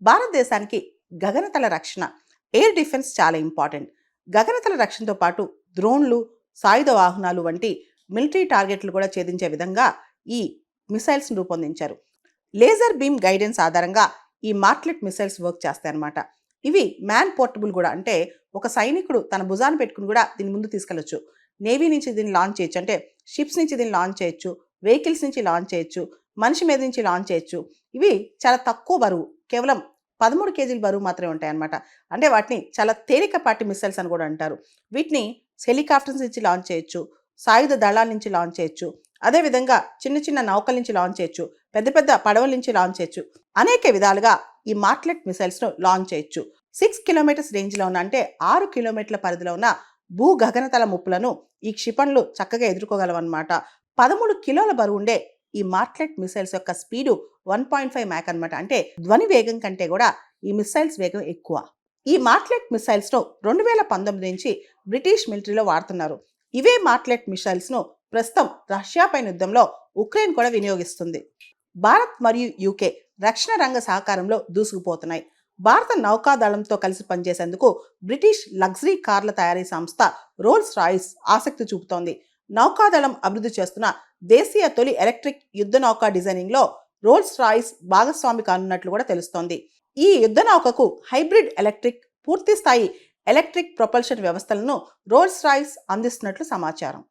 భారతదేశానికి గగనతల రక్షణ, air defence చాలా ఇంపార్టెంట్. గగనతల రక్షణతో పాటు డ్రోన్లు, సాయుధ వాహనాలు వంటి మిలిటరీ టార్గెట్లు కూడా ఛేదించే విధంగా ఈ మిసైల్స్ని రూపొందించారు. లేజర్ బీమ్ గైడెన్స్ ఆధారంగా ఈ మార్ట్లెట్ మిసైల్స్ వర్క్ చేస్తాయన్నమాట. ఇవి మ్యాన్ పోర్టబుల్ కూడా, అంటే ఒక సైనికుడు తన భుజాన్ని పెట్టుకుని కూడా దీన్ని ముందు తీసుకెళ్లొచ్చు. నేవీ నుంచి దీన్ని లాంచ్ చేయొచ్చు, అంటే షిప్స్ నుంచి దీన్ని లాంచ్ చేయొచ్చు, వెహికల్స్ నుంచి లాంచ్ చేయొచ్చు, మనిషి మీద నుంచి లాంచ్ చేయొచ్చు. ఇవి చాలా తక్కువ బరువు, కేవలం 13 కేజీల బరువు మాత్రమే ఉంటాయన్నమాట. అంటే వాటిని చాలా తేలికపాటి మిసైల్స్ అని కూడా అంటారు. వీటిని హెలికాప్టర్స్ నుంచి లాంచ్ చేయొచ్చు, సాయుధ దళాల నుంచి లాంచ్ చేయొచ్చు, అదేవిధంగా చిన్న చిన్న నౌకల నుంచి లాంచ్ చేయొచ్చు, పెద్ద పెద్ద పడవల నుంచి లాంచ్ చేయొచ్చు. అనేక విధాలుగా ఈ మార్ట్లెట్ మిసైల్స్ను లాంచ్ చేయొచ్చు. 6 కిలోమీటర్స్ రేంజ్లో ఉన్న, అంటే 6 కిలోమీటర్ల పరిధిలో ఉన్న భూ గగనతల ముప్పులను ఈ క్షిపణులు చక్కగా ఎదుర్కోగలవన్నమాట. 13 కిలోల బరువు ఉండే ఈ మార్ట్లెట్ మిసైల్స్ యొక్క స్పీడు 1.5 మ్యాక్ అనమాట. అంటే ధ్వని వేగం కంటే కూడా ఈ మిసైల్స్ వేగం ఎక్కువ. ఈ మార్ట్లెట్ మిసైల్స్ను 2019 నుంచి బ్రిటిష్ మిలిటరీలో వాడుతున్నారు. ఇవే మార్ట్లెట్ మిసైల్స్ను ప్రస్తుతం రష్యా పైన యుద్ధంలో ఉక్రెయిన్ కూడా వినియోగిస్తుంది. భారత్ మరియు యూకే రక్షణ రంగ సహకారంలో దూసుకుపోతున్నాయి. భారత నౌకాదళంతో కలిసి పనిచేసేందుకు బ్రిటిష్ లగ్జరీ కార్ల తయారీ సంస్థ రోల్స్ రాయిస్ ఆసక్తి చూపుతోంది. నౌకాదళం అభివృద్ధి చేస్తున్న దేశీయ తొలి ఎలక్ట్రిక్ యుద్ధ నౌక డిజైనింగ్లో రోల్స్ రాయిస్ భాగస్వామి కానున్నట్లు కూడా తెలుస్తోంది. ఈ యుద్ధ నౌకకు హైబ్రిడ్ ఎలక్ట్రిక్, పూర్తి స్థాయి ఎలక్ట్రిక్ ప్రొపల్షన్ వ్యవస్థలను రోల్స్ రాయిస్ అందిస్తున్నట్లు సమాచారం.